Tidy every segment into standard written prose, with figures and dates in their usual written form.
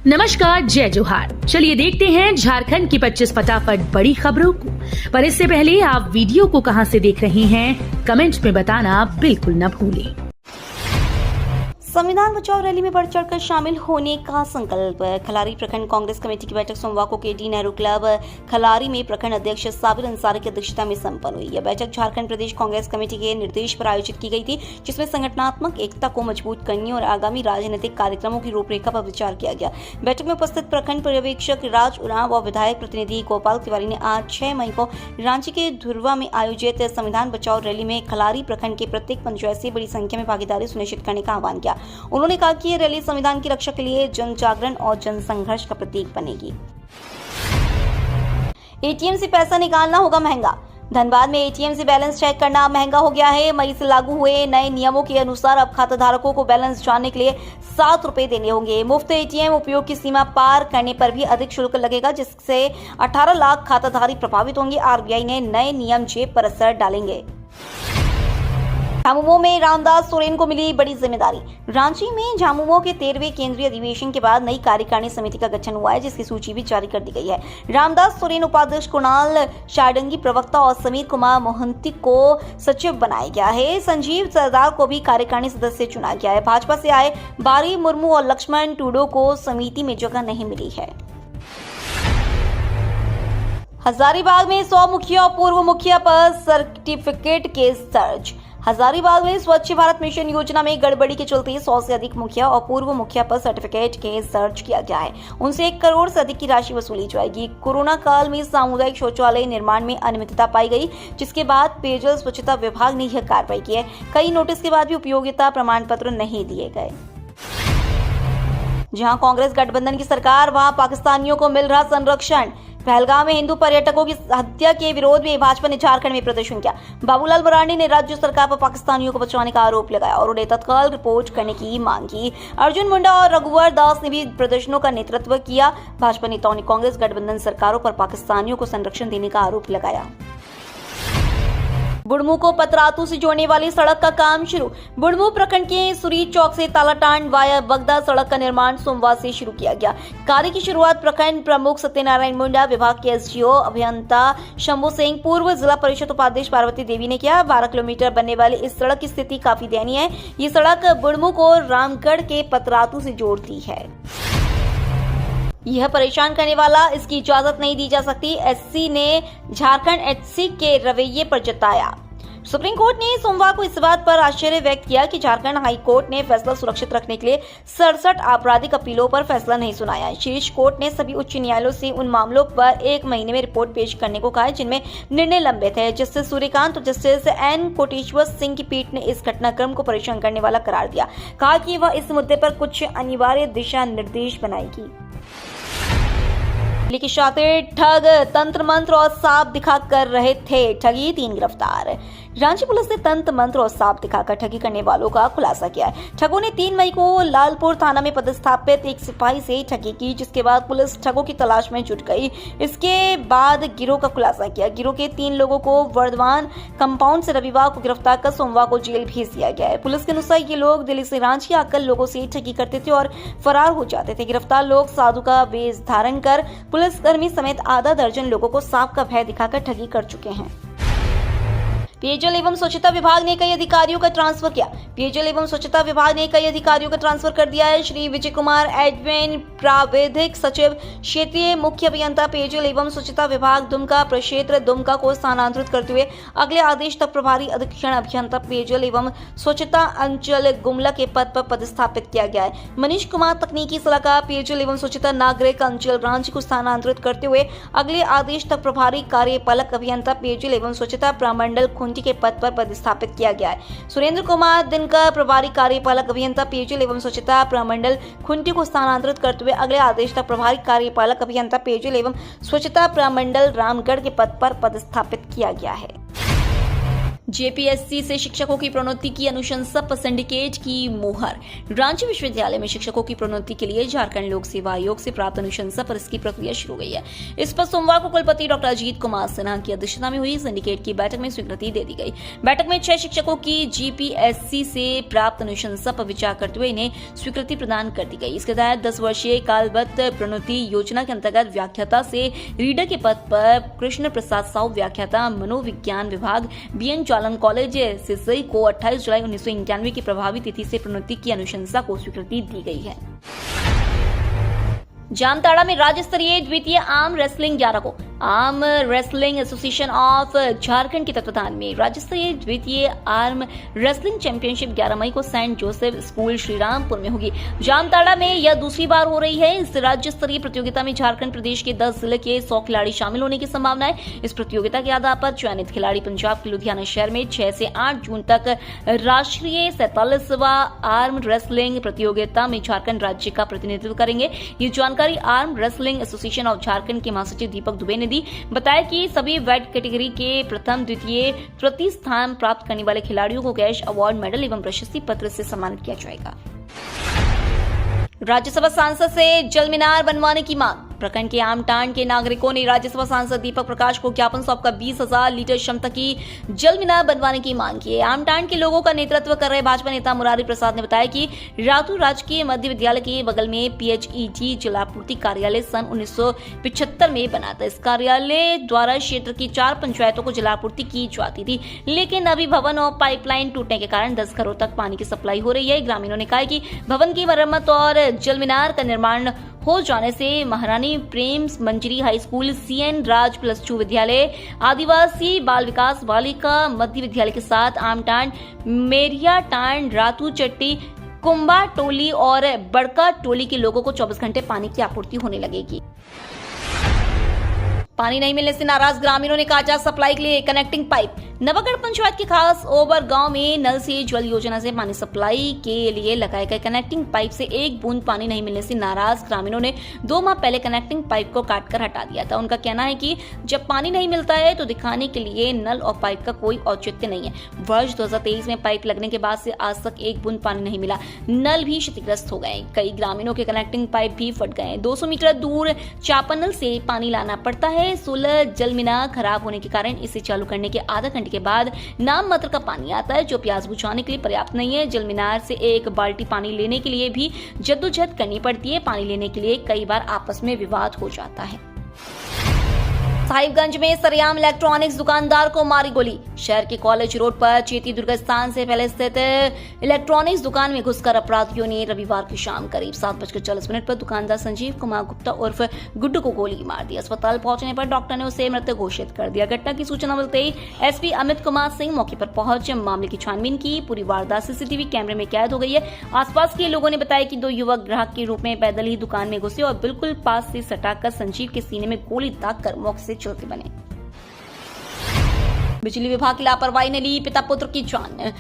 नमस्कार, जय जोहार। चलिए देखते हैं झारखंड की 25 फटाफट बड़ी खबरों को। पर इससे पहले आप वीडियो को कहां से देख रहे हैं, कमेंट में बताना बिल्कुल न भूलें। संविधान बचाओ रैली में बढ़ चढ़कर शामिल होने का संकल्प। खलारी प्रखंड कांग्रेस कमेटी की बैठक सोमवार को केडी नेहरू क्लब खलारी में प्रखंड अध्यक्ष साबिर अंसारी की अध्यक्षता में संपन्न हुई। यह बैठक झारखंड प्रदेश कांग्रेस कमेटी के निर्देश पर आयोजित की गई थी, जिसमें संगठनात्मक एकता को मजबूत करने और आगामी राजनीतिक कार्यक्रमों की रूपरेखा पर विचार किया गया। बैठक में उपस्थित प्रखंड पर्यवेक्षक राज उरांव और विधायक प्रतिनिधि गोपाल तिवारी ने आज 6 मई को रांची के धुर्वा में आयोजित संविधान बचाओ रैली में खलारी प्रखंड के प्रत्येक पंचायत से बड़ी संख्या में भागीदारी सुनिश्चित करने का आह्वान किया। उन्होंने कहा कि ये रैली संविधान की रक्षा के लिए जन जागरण और जन संघर्ष का प्रतीक बनेगी। एटीएम से पैसा निकालना होगा महंगा। धनबाद में एटीएम से बैलेंस चेक करना महंगा हो गया है। मई से लागू हुए नए नियमों के अनुसार अब खाताधारकों को बैलेंस जानने के लिए 7 रुपए देने होंगे। मुफ्त एटीएम उपयोग की सीमा पार करने पर भी अधिक शुल्क लगेगा, जिससे 18 लाख खाताधारी प्रभावित होंगे। आरबीआई ने नए नियम जेब पर असर डालेंगे। झामुमो में रामदास सोरेन को मिली बड़ी जिम्मेदारी। रांची में झामुमो के 13वें केंद्रीय अधिवेशन के बाद नई कार्यकारिणी समिति का गठन हुआ है, जिसकी सूची भी जारी कर दी गई है। रामदास सोरेन उपाध्यक्ष, कुणाल शारडंगी प्रवक्ता और समीर कुमार मोहंती को सचिव बनाया गया है। संजीव सरदार को भी कार्यकारिणी सदस्य चुना गया है। भाजपा से आए बारी मुर्मू और लक्ष्मण टूडो को समिति में जगह नहीं मिली है। हजारीबाग में 100 मुखिया और पूर्व मुखिया पर सर्टिफिकेट केस दर्ज। हजारीबाग में स्वच्छ भारत मिशन योजना में गड़बड़ी के चलते 100 से अधिक मुखिया और पूर्व मुखिया पर सर्टिफिकेट केस दर्ज किया गया है। उनसे 1 करोड़ से अधिक की राशि वसूली जाएगी। कोरोना काल में सामुदायिक शौचालय निर्माण में अनियमितता पाई गई, जिसके बाद पेयजल स्वच्छता विभाग ने यह कार्रवाई की है। कई नोटिस के बाद भी उपयोगिता प्रमाण पत्र नहीं दिए गए। जहां कांग्रेस गठबंधन की सरकार, वहां पाकिस्तानियों को मिल रहा संरक्षण। पहलगाम में हिंदू पर्यटकों की हत्या के विरोध में भाजपा ने झारखंड में प्रदर्शन किया। बाबूलाल मरांडी ने राज्य सरकार पर पाकिस्तानियों को बचाने का आरोप लगाया और उन्हें तत्काल रिपोर्ट करने की मांग की। अर्जुन मुंडा और रघुवर दास ने भी प्रदर्शनों का नेतृत्व किया। भाजपा नेताओं ने कांग्रेस गठबंधन सरकारों पर पाकिस्तानियों को संरक्षण देने का आरोप लगाया। बुढ़मू को पतरातू से जोड़ने वाली सड़क का काम शुरू। बुढ़मू प्रखंड के सुरी चौक से तालाटांड वाया बगदा सड़क का निर्माण सोमवार से शुरू किया गया। कार्य की शुरुआत प्रखंड प्रमुख सत्यनारायण मुंडा, विभाग के एसडीओ अभियंता शंभू सिंह, पूर्व जिला परिषद उपाध्यक्ष पार्वती देवी ने किया। 12 किलोमीटर बनने वाली इस सड़क की स्थिति काफी दयनीय है। ये सड़क बुढ़मू को रामगढ़ के पतरातू से जोड़ती है। यह परेशान करने वाला, इसकी इजाजत नहीं दी जा सकती। एससी ने झारखंड एचसी के रवैये पर जताया। सुप्रीम कोर्ट ने सोमवार को इस बात पर आश्चर्य व्यक्त किया कि झारखंड हाई कोर्ट ने फैसला सुरक्षित रखने के लिए 67 आपराधिक अपीलों पर फैसला नहीं सुनाया। शीर्ष कोर्ट ने सभी उच्च न्यायालयों से उन मामलों पर 1 महीने में रिपोर्ट पेश करने को कहा है जिनमें निर्णय लंबित है। जस्टिस सूर्यकांत और जस्टिस एन कोटेश्वर सिंह की पीठ ने इस घटनाक्रम को परेशान करने वाला करार दिया। कहा कि वह इस मुद्दे पर कुछ अनिवार्य दिशा निर्देश बनाएगी। दिल्ली के शातिर ठग तंत्र मंत्र और सांप दिखाकर रहे थे ठगी, 3 गिरफ्तार। रांची पुलिस ने तंत्र मंत्र और सांप दिखाकर ठगी करने वालों का खुलासा किया है। ठगों ने 3 मई को लालपुर थाना में पदस्थापित एक सिपाही से ठगी की, जिसके बाद पुलिस ठगों की तलाश में जुट गई। इसके बाद गिरोह का खुलासा किया। गिरोह के 3 लोगों को वर्धमान कंपाउंड से रविवार को गिरफ्तार कर सोमवार को जेल भेज दिया गया है। पुलिस के अनुसार ये लोग दिल्ली से रांची आकर लोगों से ठगी करते थे और फरार हो जाते थे। गिरफ्तार लोग साधु का वेश धारण कर पुलिसकर्मी समेत आधा दर्जन लोगों को सांप का भय दिखाकर ठगी कर चुके हैं। पेयजल एवं स्वच्छता विभाग ने कई अधिकारियों का ट्रांसफर किया। पेयजल एवं स्वच्छता विभाग ने कई अधिकारियों का ट्रांसफर कर दिया है। श्री विजय कुमार एडमिन प्राविधिक सचिव, क्षेत्रीय मुख्य अभियंता पेयजल एवं स्वच्छता विभाग दुमका प्रक्षेत्र दुमका को स्थानांतरित करते हुए अगले आदेश तक प्रभारी अधीक्षण अभियंता पेयजल एवं स्वच्छता अंचल गुमला के पद पर पदस्थापित किया गया है। मनीष कुमार तकनीकी सलाहकार पेयजल एवं स्वच्छता नागरिक अंचल ब्रांच को स्थानांतरित करते हुए अगले आदेश तक प्रभारी कार्यपालक अभियंता पेयजल एवं स्वच्छता प्रमंडल के पद पर पदस्थापित किया गया है। सुरेंद्र कुमार दिनकर प्रभारी कार्यपालक अभियंता पेयजल एवं स्वच्छता प्रमंडल खुंटी को स्थानांतरित करते हुए अगले आदेश तक प्रभारी कार्यपालक अभियंता पेयजल एवं स्वच्छता प्रमंडल रामगढ़ के पद पर पदस्थापित किया गया है। जेपीएससी से शिक्षकों की प्रोन्नति की अनुशंसा पर सिंडिकेट की मोहर। रांची विश्वविद्यालय में शिक्षकों की प्रोन्नति के लिए झारखंड लोक सेवा आयोग से प्राप्त अनुशंसा पर इसकी प्रक्रिया शुरू गई है। इस पर सोमवार को कुलपति डॉक्टर अजीत कुमार सिन्हा की अध्यक्षता में हुई सिंडिकेट की बैठक में स्वीकृति दे दी गई। बैठक में 6 शिक्षकों की जीपीएससी से प्राप्त अनुशंसा पर विचार करते हुए इन्हें स्वीकृति प्रदान कर दी गई। इसके तहत 10 वर्षीय कालबद्ध प्रोन्नति योजना के अंतर्गत व्याख्याता से रीडर के पद पर कृष्ण प्रसाद साहू, व्याख्याता मनोविज्ञान विभाग, बीएन चालन कॉलेज सिसई को 28 जुलाई 1991 की प्रभावी तिथि से प्रोन्नति की अनुशंसा को स्वीकृति दी गई है। जामताड़ा में राज्य स्तरीय द्वितीय आर्म रेसलिंग 11 को arm wrestling association of Jharkhand के तत्वाधान में राज्य स्तरीय द्वितीय आर्म रेसलिंग चैंपियनशिप 11 मई को सेंट जोसेफ स्कूल श्रीरामपुर में होगी। जामताड़ा में यह दूसरी बार हो रही है। इस राज्य स्तरीय प्रतियोगिता में झारखंड प्रदेश के 10 जिले के 100 खिलाड़ी शामिल होने की संभावना है। इस प्रतियोगिता के आधार पर चयनित खिलाड़ी पंजाब के लुधियाना शहर में 6 से 8 जून तक राष्ट्रीय 47वां आर्म रेसलिंग प्रतियोगिता में झारखंड राज्य का प्रतिनिधित्व करेंगे। ये जानकारी arm wrestling association of Jharkhand के महासचिव दीपक दुबे ने बताया कि सभी वेट कैटेगरी के प्रथम, द्वितीय, तृतीय स्थान प्राप्त करने वाले खिलाड़ियों को कैश, अवार्ड, मेडल एवं प्रशस्ति पत्र से सम्मानित किया जाएगा। राज्यसभा सांसद से जल मीनार बनवाने की मांग। प्रखंड के आमटांड के नागरिकों ने राज्यसभा सांसद दीपक प्रकाश को ज्ञापन सौंपकर 20,000 लीटर क्षमता की जल मीनार बनवाने की मांग की है। आमटांड के लोगों का नेतृत्व कर रहे भाजपा नेता मुरारी प्रसाद ने बताया कि रातू राजकीय मध्य विद्यालय के बगल में पीएचईडी जलापूर्ति कार्यालय सन 1975 में बना था। इस कार्यालय द्वारा क्षेत्र की 4 पंचायतों को जलापूर्ति की जाती थी, लेकिन अभी भवन और पाइपलाइन टूटने के कारण 10 घरों तक पानी की सप्लाई हो रही है। ग्रामीणों ने कहा कि भवन की मरम्मत और जल मीनार का निर्माण हो जाने से महारानी प्रेम मंजरी हाई स्कूल, सीएन राज +2 विद्यालय, आदिवासी बाल विकास बालिका मध्य विद्यालय के साथ आमटांड, मेरिया टांड, रातू चट्टी, कुंभा टोली और बड़का टोली के लोगों को 24 घंटे पानी की आपूर्ति होने लगेगी। पानी नहीं मिलने से नाराज ग्रामीणों ने काटा सप्लाई के लिए कनेक्टिंग पाइप। नवागढ़ पंचायत के खास ओबर गांव में नल से जल योजना से पानी सप्लाई के लिए लगाए गए कनेक्टिंग पाइप से एक बूंद पानी नहीं मिलने से नाराज ग्रामीणों ने 2 माह पहले कनेक्टिंग पाइप को काटकर हटा दिया था। उनका कहना है कि जब पानी नहीं मिलता है तो दिखाने के लिए नल और पाइप का कोई औचित्य नहीं है। वर्ष 2023 में पाइप लगने के बाद से आज तक एक बूंद पानी नहीं मिला। नल भी क्षतिग्रस्त हो गए। कई ग्रामीणों के कनेक्टिंग पाइप भी फट गए। 200 मीटर दूर चापानल से पानी लाना पड़ता है। 16 जल मीनार खराब होने के कारण इसे चालू करने के आधा घंटे के बाद नाम मात्र का पानी आता है, जो प्यास बुझाने के लिए पर्याप्त नहीं है। जल मीनार से एक बाल्टी पानी लेने के लिए भी जद्दोजहद करनी पड़ती है। पानी लेने के लिए कई बार आपस में विवाद हो जाता है। साहिबगंज में सरेआम इलेक्ट्रॉनिक्स दुकानदार को मारी गोली। शहर के कॉलेज रोड पर चेती दुर्ग स्थान से पहले स्थित इलेक्ट्रॉनिक्स दुकान में घुसकर अपराधियों ने रविवार की शाम करीब 7:40 पर दुकानदार संजीव कुमार गुप्ता उर्फ गुड्डू को गोली मार दी। अस्पताल पहुंचने पर डॉक्टर ने उसे मृत घोषित कर दिया। घटना की सूचना मिलते ही एसपी अमित कुमार सिंह मौके पर पहुंच मामले की छानबीन की। पूरी वारदात सीसीटीवी कैमरे में कैद हो गई है। आसपास के लोगों ने बताया कि 2 युवक ग्राहक के रूप में पैदल ही दुकान में घुसे और बिल्कुल पास से सटाकर संजीव के सीने में गोली दागकर मौके से चलते बने। बिजली विभाग की लापरवाही ने ली पिता पुत्र की जान।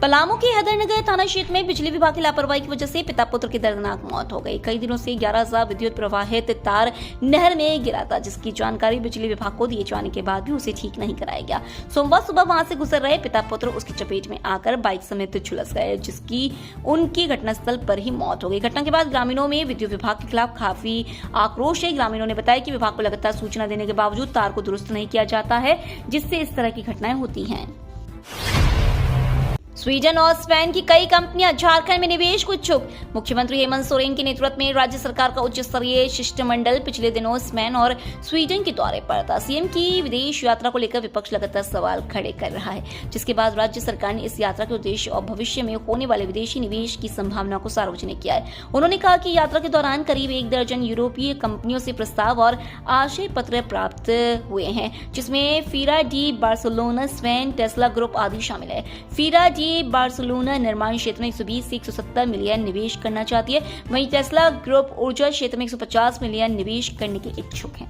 पलामू के हैदरनगर थाना क्षेत्र में बिजली विभाग की लापरवाही की वजह से पिता पुत्र की दर्दनाक मौत हो गई। कई दिनों से 11,000 विद्युत प्रवाहित तार नहर में गिरा था, जिसकी जानकारी बिजली विभाग को दिए जाने के बाद भी उसे ठीक नहीं कराया गया। सोमवार सुबह वहां से गुजर रहे पिता पुत्र उसकी चपेट में आकर बाइक समेत झुलस गए, जिसकी उनकी घटनास्थल पर ही मौत हो गई। घटना के बाद ग्रामीणों में विद्युत विभाग के खिलाफ काफी आक्रोश है। ग्रामीणों ने बताया कि विभाग को लगातार सूचना देने के बावजूद तार को दुरुस्त नहीं किया जाता है, जिससे इस तरह की घटनाएं होती हैं। स्वीडन और स्पेन की कई कंपनियां झारखंड में निवेश को इच्छुक। मुख्यमंत्री हेमंत सोरेन के नेतृत्व में राज्य सरकार का उच्च स्तरीय शिष्टमंडल पिछले दिनों स्पेन और स्वीडन के दौरे पर था। सीएम की विदेश यात्रा को लेकर विपक्ष लगातार सवाल खड़े कर रहा है, जिसके बाद राज्य सरकार ने इस यात्रा के उद्देश्य और भविष्य में होने वाले विदेशी निवेश की संभावना को सार्वजनिक किया है। उन्होंने कहा कि यात्रा के दौरान करीब 1 दर्जन यूरोपीय कंपनियों से प्रस्ताव और आशय पत्र प्राप्त हुए हैं, जिसमें FERA D Barcelona, Spain, Tesla group आदि शामिल है। फीरा डी बार्सिलोना निर्माण क्षेत्र में 120 से 170 मिलियन निवेश करना चाहती है, वहीं टेस्ला ग्रुप ऊर्जा क्षेत्र में 150 मिलियन निवेश करने के इच्छुक हैं।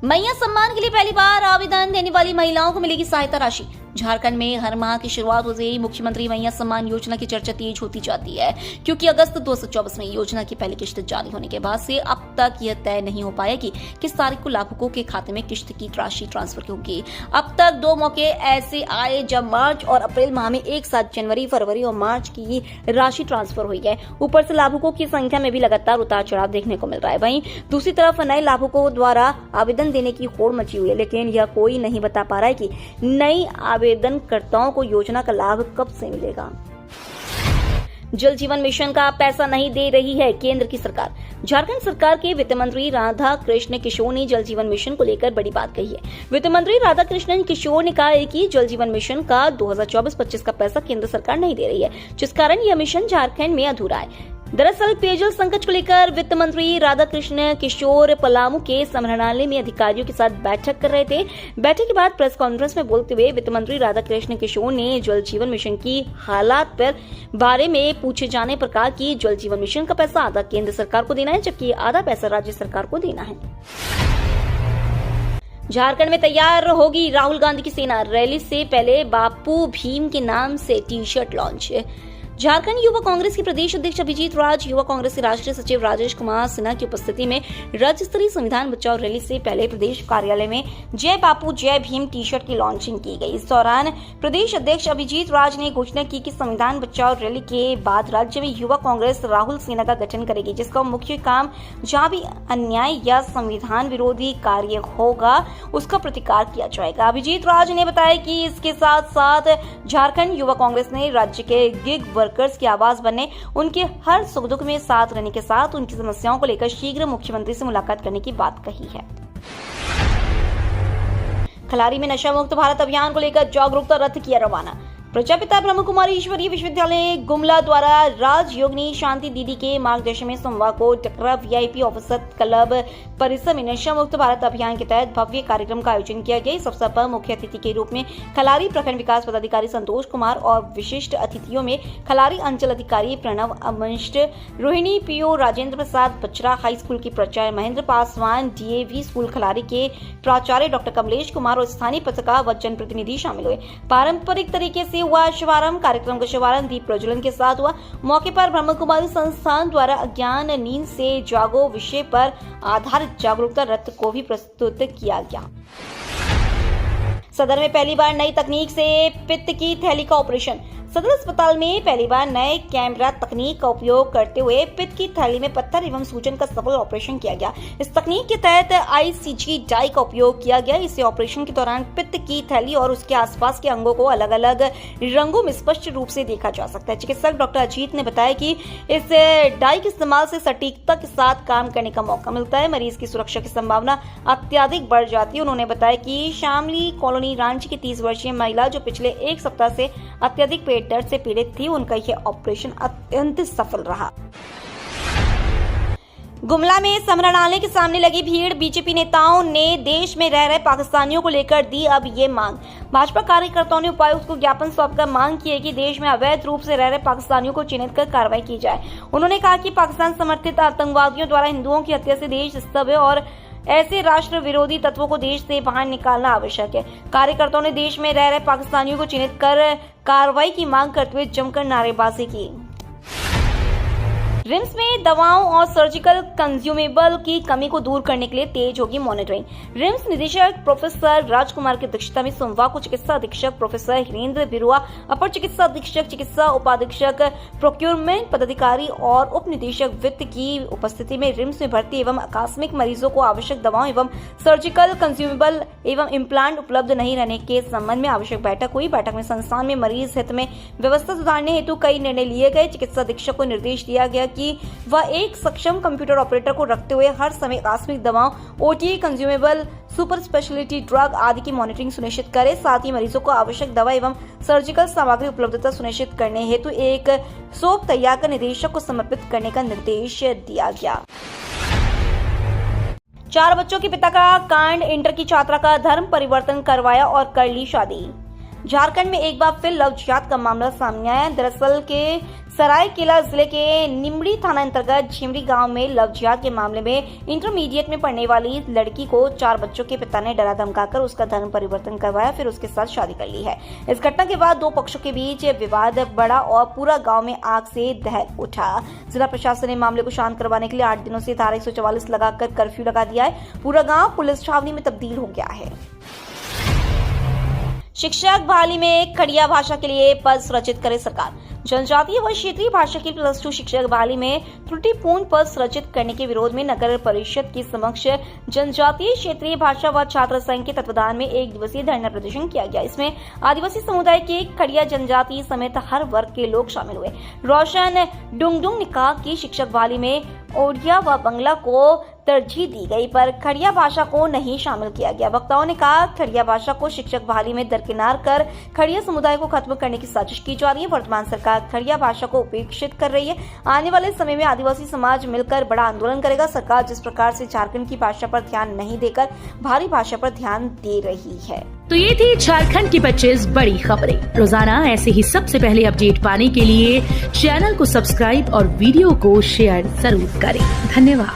मैया सम्मान के लिए पहली बार आवेदन देने वाली महिलाओं को मिलेगी सहायता राशि। झारखंड में हर माह की शुरुआत होते ही मुख्यमंत्री मैया सम्मान योजना की चर्चा तेज होती जाती है, क्योंकि अगस्त 2024 में योजना की पहली किश्त जारी होने के बाद से अब तक यह तय नहीं हो पाया कि किस तारीख को लाभुकों के खाते में किश्त की राशि ट्रांसफर होगी। अब तक 2 मौके ऐसे आए जब मार्च और अप्रैल माह में एक साथ जनवरी, फरवरी और मार्च की राशि ट्रांसफर हुई है। ऊपर से लाभुकों की संख्या में भी लगातार उतार चढ़ाव देखने को मिल रहा है। वहीं दूसरी तरफ नए लाभुकों द्वारा आवेदन देने की होड़ मची हुई है, लेकिन यह कोई नहीं बता पा रहा है कि नई आवेदनकर्ताओं को योजना का लाभ कब से मिलेगा। जल जीवन मिशन का पैसा नहीं दे रही है केंद्र की सरकार। झारखंड सरकार के वित्त मंत्री राधा कृष्ण किशोर ने जल जीवन मिशन को लेकर बड़ी बात कही है। वित्त मंत्री राधा कृष्णन किशोर ने कहा है कि जल जीवन मिशन का 2024-25 का पैसा केंद्र सरकार नहीं दे रही है, जिस कारण यह मिशन झारखंड में अधूरा है। दरअसल पेयजल संकट को लेकर वित्त मंत्री राधा कृष्ण किशोर पलामू के समाहरणालय में अधिकारियों के साथ बैठक कर रहे थे। बैठक के बाद प्रेस कॉन्फ्रेंस में बोलते हुए वित्त मंत्री राधा कृष्ण किशोर ने जल जीवन मिशन की हालात पर बारे में पूछे जाने पर कहा कि जल जीवन मिशन का पैसा आधा केंद्र सरकार को देना है, जबकि आधा पैसा राज्य सरकार को देना है। झारखंड में तैयार होगी राहुल गांधी की सेना। रैली से पहले बापू भीम के नाम से टी शर्ट लॉन्च। झारखंड युवा कांग्रेस के प्रदेश अध्यक्ष अभिजीत राज, युवा कांग्रेस के राष्ट्रीय सचिव राजेश कुमार सिन्हा की उपस्थिति में राज्य स्तरीय संविधान बचाओ रैली से पहले प्रदेश कार्यालय में जय बापू जय भीम टी शर्ट की लॉन्चिंग की गई। इस दौरान प्रदेश अध्यक्ष अभिजीत राज ने घोषणा की कि संविधान बचाओ रैली के बाद राज्य में युवा कांग्रेस राहुल सेना का गठन करेगी, जिसका मुख्य काम जहाँ भी अन्याय या संविधान विरोधी कार्य होगा उसका प्रतिकार किया जाएगा। अभिजीत राज ने बताया कि इसके साथ साथ झारखंड युवा कांग्रेस ने राज्य के गिग वर्कर्स की आवाज बनने, उनके हर सुख दुख में साथ रहने के साथ उनकी समस्याओं को लेकर शीघ्र मुख्यमंत्री से मुलाकात करने की बात कही है। खलारी में नशा मुक्त भारत अभियान को लेकर जागरूकता रथ किया रवाना। प्रजापिता ब्रह्म कुमारी ईश्वरीय विश्वविद्यालय गुमला द्वारा राजयोगिनी शांति दीदी के मार्गदर्शन में सोमवार को टकरा वीआईपी ऑफिसर क्लब परिसर में नशा मुक्त भारत अभियान के तहत भव्य कार्यक्रम का आयोजन किया गया। इस अवसर पर मुख्य अतिथि के रूप में खलारी प्रखंड विकास पदाधिकारी संतोष कुमार और विशिष्ट अतिथियों में खलारी अंचल अधिकारी Pranav अमंष्ट, Rohini PO, Rajendra Prasad Bachra high school की प्राचार्य महेंद्र पासवान, डीएवी स्कूल खलारी के प्राचार्य डॉक्टर कमलेश कुमार और स्थानीय पत्रकार व जनप्रतिनिधि शामिल हुए। पारंपरिक तरीके से हुआ शुभारंभ। कार्यक्रम का शुभारंभ दीप प्रज्वलन के साथ हुआ। मौके पर ब्रह्म कुमारी संस्थान द्वारा अज्ञान नींद से जागो विषय पर आधारित जागरूकता रथ को भी प्रस्तुत किया गया। सदर में पहली बार नई तकनीक से पित्त की थैली का ऑपरेशन। सदर अस्पताल में पहली बार नए कैमरा तकनीक का उपयोग करते हुए पित्त की थैली में पत्थर एवं सूजन का सफल ऑपरेशन किया गया। इस तकनीक के तहत आईसीजी डाई का उपयोग किया गया। इस ऑपरेशन के दौरान पित्त की थैली और उसके आसपास के अंगों को अलग अलग रंगों में स्पष्ट रूप से देखा जा सकता है। चिकित्सक डॉक्टर अजीत ने बताया कि इस डाई के इस्तेमाल से सटीकता के साथ काम करने का मौका मिलता है। मरीज की सुरक्षा की संभावना अत्यधिक बढ़ जाती है। उन्होंने बताया कि शामली कॉलोनी रांची की 30 वर्षीय महिला जो पिछले एक सप्ताह से अत्यधिक पेट दर्द से पीड़ित थी, उनका यह ऑपरेशन अत्यंत सफल रहा। गुमला में समाहरणालय के सामने लगी भीड़। बीजेपी नेताओं ने देश में रह रहे पाकिस्तानियों को लेकर दी अब ये मांग। भाजपा कार्यकर्ताओं ने उपायुक्त को ज्ञापन सौंपकर मांग की है कि देश में अवैध रूप से रह रहे पाकिस्तानियों को चिन्हित कर कार्रवाई की जाए। उन्होंने कहा कि पाकिस्तान समर्थित आतंकवादियों द्वारा हिंदुओं की हत्या से देश स्तब्ध है और ऐसे राष्ट्र विरोधी तत्वों को देश से बाहर निकालना आवश्यक है। कार्यकर्ताओं ने देश में रह रहे पाकिस्तानियों को चिन्हित कर कार्रवाई की मांग करते हुए जमकर नारेबाजी की। रिम्स में दवाओं और सर्जिकल कंज्यूमेबल की कमी को दूर करने के लिए तेज होगी मॉनिटरिंग। रिम्स निदेशक प्रोफेसर राजकुमार की अध्यक्षता में सोमवार को चिकित्सा अधीक्षक प्रोफेसर हिरेंद्र बिरुआ, अपर चिकित्सा अधीक्षक, चिकित्सा उपाधीक्षक, प्रोक्योरमेंट पदाधिकारी और उप निदेशक वित्त की उपस्थिति में रिम्स में भर्ती एवं आकस्मिक मरीजों को आवश्यक दवाओं एवं सर्जिकल कंज्यूमेबल एवं इम्प्लांट उपलब्ध नहीं रहने के संबंध में आवश्यक बैठक हुई। बैठक में संस्थान में मरीज हित में व्यवस्था सुधारने हेतु कई निर्णय लिए गए। चिकित्सा अधीक्षक को निर्देश दिया गया कि वह एक सक्षम कंप्यूटर ऑपरेटर को रखते हुए हर समय आकस्मिक दवाओं, OTA, consumable, super speciality drug आदि की मॉनिटरिंग सुनिश्चित करे। साथ ही मरीजों को आवश्यक दवा एवं सर्जिकल सामग्री उपलब्धता सुनिश्चित करने हेतु एक सोप तैयार कर निदेशक को समर्पित करने का निर्देश दिया गया। 4 बच्चों के पिता का कांड, इंटर की छात्रा का धर्म परिवर्तन करवाया और कर ली शादी। झारखंड में एक बार फिर लव जिहाद का मामला सामने आया। दरअसल के सरायकेला जिले के निमड़ी थाना अंतर्गत झिमरी गांव में लव जिहाद के मामले में इंटरमीडिएट में पढ़ने वाली लड़की को 4 बच्चों के पिता ने डरा धमकाकर उसका धर्म परिवर्तन करवाया, फिर उसके साथ शादी कर ली है। इस घटना के बाद 2 पक्षों के बीच विवाद बढ़ा और पूरा गांव में आग से दहक उठा। जिला प्रशासन ने मामले को शांत करवाने के लिए 8 दिनों से धारा 144 लगाकर कर्फ्यू लगा दिया है। पूरा गांव पुलिस छावनी में तब्दील हो गया है। शिक्षक बहाली में खड़िया भाषा के लिए पद सृजित करे सरकार। जनजातीय व क्षेत्रीय भाषा की +2 शिक्षक बहाली में त्रुटिपूर्ण पद सृजित करने के विरोध में नगर परिषद के समक्ष जनजातीय क्षेत्रीय भाषा व छात्र संघ के तत्वाधान में 1 दिवसीय धरना प्रदर्शन किया गया। इसमें आदिवासी समुदाय के खड़िया जनजाति समेत हर वर्ग के लोग शामिल हुए। रोशन डुंगडुंग ने कहा कि शिक्षक बहाली में ओडिया व बंगला को तरजीह दी गई, पर खड़िया भाषा को नहीं शामिल किया गया। वक्ताओं ने कहा, खड़िया भाषा को शिक्षक बहाली में दरकिनार कर खड़िया समुदाय को खत्म करने की साजिश की जा रही है। वर्तमान सरकार खड़िया भाषा को उपेक्षित कर रही है। आने वाले समय में आदिवासी समाज मिलकर बड़ा आंदोलन करेगा। सरकार जिस प्रकार से झारखंड की भाषा पर ध्यान नहीं देकर भारी भाषा पर ध्यान दे रही है। तो ये थी झारखंड की 25 बड़ी खबरें। रोजाना ऐसे ही सबसे पहले अपडेट पाने के लिए चैनल को सब्सक्राइब और वीडियो को शेयर जरूर करें। धन्यवाद।